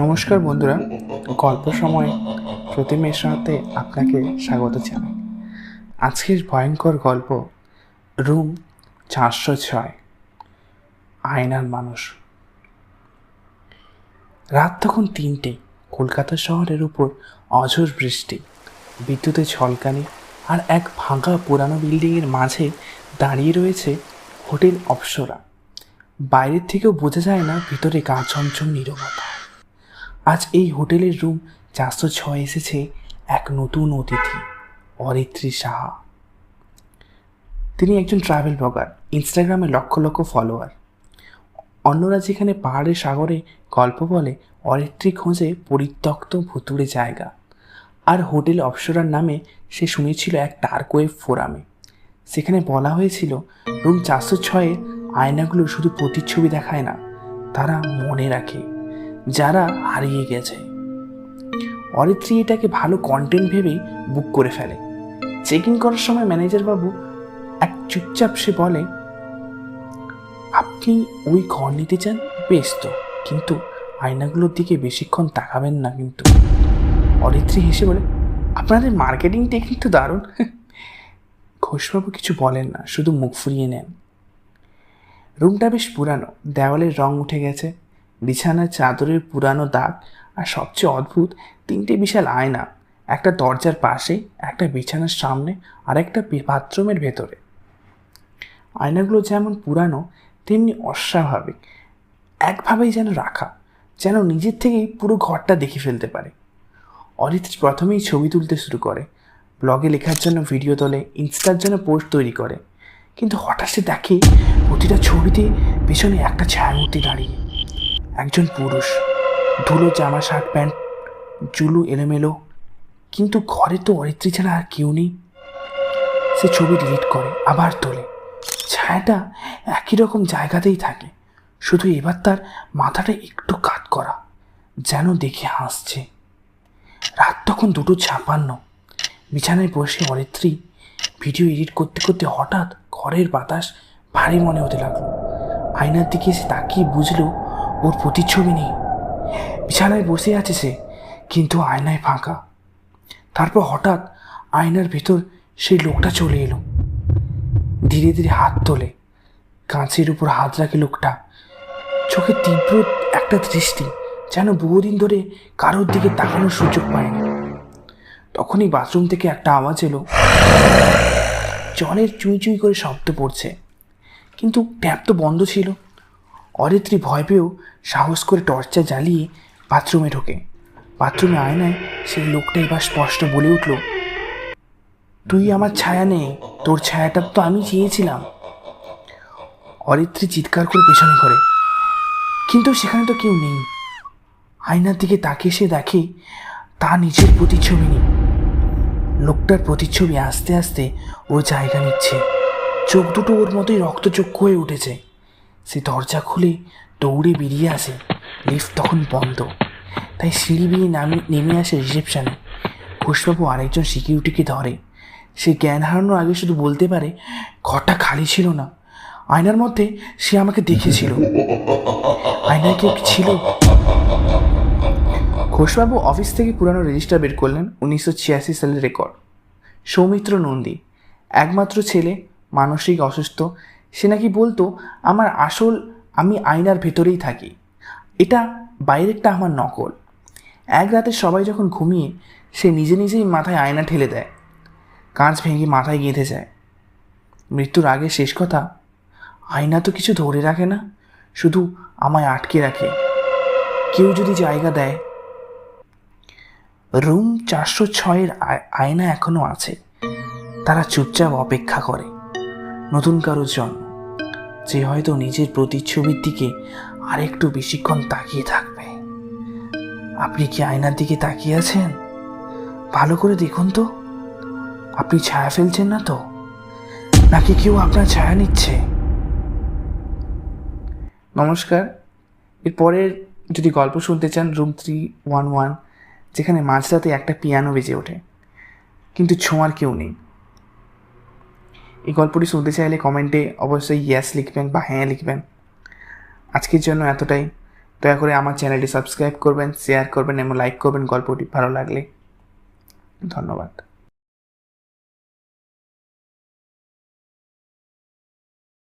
নমস্কার বন্ধুরা, গল্প সময় প্রতিমের সাথে আপনাকে স্বাগত জানাই। আজকের ভয়ঙ্কর গল্প রুম 406, আয়নার মানুষ। রাত তখন 3টে। কলকাতা শহরের উপর অঝোর বৃষ্টি, বিদ্যুতের ঝলকানি, আর এক ভাঙা পুরানো বিল্ডিংয়ের মাঝে দাঁড়িয়ে রয়েছে হোটেল অপ্সরা। বাইরের থেকেও বোঝা যায় না ভিতরে গা ছমছম নীরবতা। আজ এই হোটেলের রুম 406 এসেছে এক নতুন অতিথি, অরিত্রী সাহা। তিনি একজন ট্রাভেল ব্লগার, ইনস্টাগ্রামে লক্ষ লক্ষ ফলোয়ার। অন্যরা যেখানে পাহাড়ের সাগরে গল্প বলে, অরিত্রী খোঁজে পরিত্যক্ত ভুতুড়ে জায়গা। আর হোটেল অপ্সরার নামে সে শুনেছিল এক ডার্ক ওয়েব ফোরামে। সেখানে বলা হয়েছিল রুম 406-এর আয়নাগুলো শুধু প্রতিচ্ছবি দেখায় না, তারা মনে রাখে যারা হারিয়ে গেছে। অরিত্রী এটাকে ভালো কন্টেন্ট ভেবেই বুক করে ফেলে। চেক ইন করার সময় ম্যানেজার বাবু এক চুপচাপ সে বলে, আপনি ওই ঘর নিতে চান? বেশ তো, কিন্তু আয়নাগুলোর দিকে বেশিক্ষণ তাকাবেন না কিন্তু। অরিত্রী হেসে বলে, আপনাদের মার্কেটিং টেকনিক তো দারুণ। ঘোষবাবু কিছু বলেন না, শুধু মুখ ফুরিয়ে নেন। রুমটা বেশ পুরানো, দেওয়ালের রং উঠে গেছে, বিছানার চাদরের পুরানো দাগ, আর সবচেয়ে অদ্ভুত 3টে বিশাল আয়না, একটা দরজার পাশে, একটা বিছানার সামনে, আর একটা বাথরুমের ভেতরে। আয়নাগুলো যেমন পুরানো তেমনি অস্বাভাবিক, একভাবেই যেন রাখা, যেন নিজের থেকেই পুরো ঘরটা দেখে ফেলতে পারে। অরিত্রী প্রথমেই ছবি তুলতে শুরু করে, ব্লগে লেখার জন্য ভিডিও তোলে, ইনস্টার জন্য পোস্ট তৈরি করে। কিন্তু হঠাৎ সে দেখে প্রতিটা ছবিতে পেছনে একটা ছায়ামূর্তি দাঁড়িয়ে, একজন পুরুষ, ধুলো জামা, শার্ট প্যান্ট, চুলু এলোমেলো। কিন্তু ঘরে তো অরিত্রী ছাড়া আর কেউ নেই। সে ছবি ডিলিট করে, আবার তোলে। ছায়াটা একই রকম জায়গাতেই থাকে, শুধু এবার তার মাথাটা একটু কাত করা, যেন দেখে হাসছে। রাত তখন 2:56। বিছানায় বসে অরিত্রী ভিডিও এডিট করতে করতে হঠাৎ ঘরের বাতাস ভারী মনে হতে লাগলো। আয়নার দিকে এসে তাকিয়ে বুঝলো ওর প্রতিচ্ছবি নেই। বিছানায় বসে আছে সে, কিন্তু আয়নায় ফাঁকা। তারপর হঠাৎ আয়নার ভেতর সেই লোকটা চলে এলো, ধীরে ধীরে হাত তোলে, কাঁচের উপর হাত রাখে লোকটা। চোখে তীব্র একটা দৃষ্টি, যেন বহুদিন ধরে কারোর দিকে তাকানোর সুযোগ পায়নি। তখনই বাথরুম থেকে একটা আওয়াজ এলো, জলের চুই চুই করে শব্দ পড়ছে, কিন্তু ট্যাপ তো বন্ধ ছিল। অরিত্রী ভয় পেয়েও সাহস করে টর্চটা জ্বালিয়ে বাথরুমে ঢোকে। বাথরুমে আয়নায় সেই লোকটা এবার স্পষ্ট বলে উঠল, তুই আমার ছায়া নেই, তোর ছায়াটা তো আমি চেয়েছিলাম। অরিত্রী চিৎকার করে পেছনে ঘোরে, কিন্তু সেখানে তো কেউ নেই। আয়নার দিকে তাকিয়ে সে দেখে তা নিজের প্রতিচ্ছবি নেই। লোকটার প্রতিচ্ছবি আস্তে আস্তে ও জায়গা নিচ্ছে, চোখ দুটো ওর মতোই রক্তচক্ষু হয়ে উঠেছে। সে দরজা খুলে দৌড়ে বেরিয়ে আসে। লিফট তখন বন্ধ, তাই সিঁড়ি বেয়ে নেমে আসে রিসেপশনে। ঘোষবাবু আরেকজন সিকিউরিটিকে ধরে। সে জ্ঞান হারানোর আগে শুধু বলতে পারে, ঘরটা খালি ছিল না, আয়নার মধ্যে সে আমাকে দেখেছিল। আয়নায় কেউ ছিল। ঘোষবাবু অফিস থেকে পুরানো রেজিস্টার বের করলেন, 1986 সালের রেকর্ড। সৌমিত্র নন্দী, একমাত্র ছেলে, মানসিক অসুস্থ। সে নাকি বলতো, আমি আয়নার ভেতরেই থাকি, এটা বাইরেরটা আমার নকল। এক রাতে সবাই যখন ঘুমিয়ে, সে নিজে নিজেই মাথায় আয়না ঠেলে দেয়, কাঁচ ভেঙে মাথায় গেঁথে যায়। মৃত্যুর আগে শেষ কথা, আয়না তো কিছু ধরে রাখে না, শুধু আমায় আটকে রাখে, কেউ যদি জায়গা দেয়। রুম 406-এর আয়না এখনো আছে, তারা চুপচাপ অপেক্ষা করে নতুন কারোর জন্য, যে হয়তো নিজের প্রতিচ্ছবির দিকে আরেকটু বেশিক্ষণ তাকিয়ে থাকবে। আপনি কি আয়নার দিকে তাকিয়ে আছেন? ভালো করে দেখুন তো, আপনি ছায়া ফেলছেন না তো, নাকি কেউ আপনার ছায়া নিচ্ছে? নমস্কার। এরপরের যদি গল্প শুনতে চান, রুম 311, যেখানে মাঝরাতে একটা পিয়ানো বেজে ওঠে কিন্তু ছোঁয়ার কেউ নেই। এই গল্পটি শুনতে চাইলে কমেন্টে অবশ্যই ইয়েস লিখবেন বা হ্যাঁ লিখবেন। আজকের জন্য এতটাই। দয়া করে আমার চ্যানেলটি সাবস্ক্রাইব করবেন, শেয়ার করবেন এবং লাইক করবেন গল্পটি ভালো লাগলে। ধন্যবাদ।